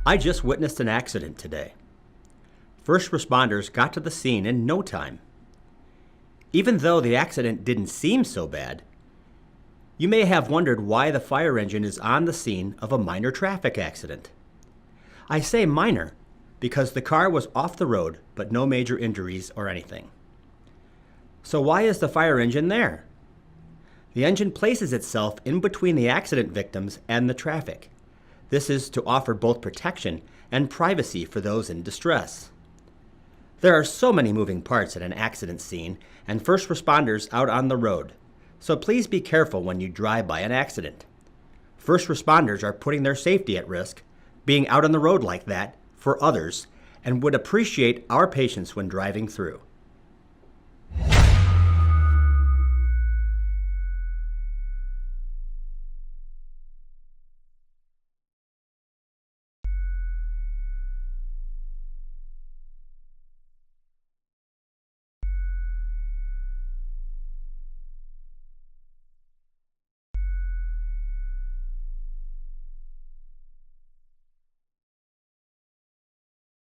I just witnessed an accident today. First responders got to the scene in no time. Even though the accident didn't seem so bad, you may have wondered why the fire engine is on the scene of a minor traffic accident. I say minor because the car was off the road, but no major injuries or anything. So why is the fire engine there? The engine places itself in between the accident victims and the traffic. This is to offer both protection and privacy for those in distress. There are so many moving parts at an accident scene and first responders out on the road, so please be careful when you drive by an accident. First responders are putting their safety at risk, being out on the road like that for others, and would appreciate our patience when driving through.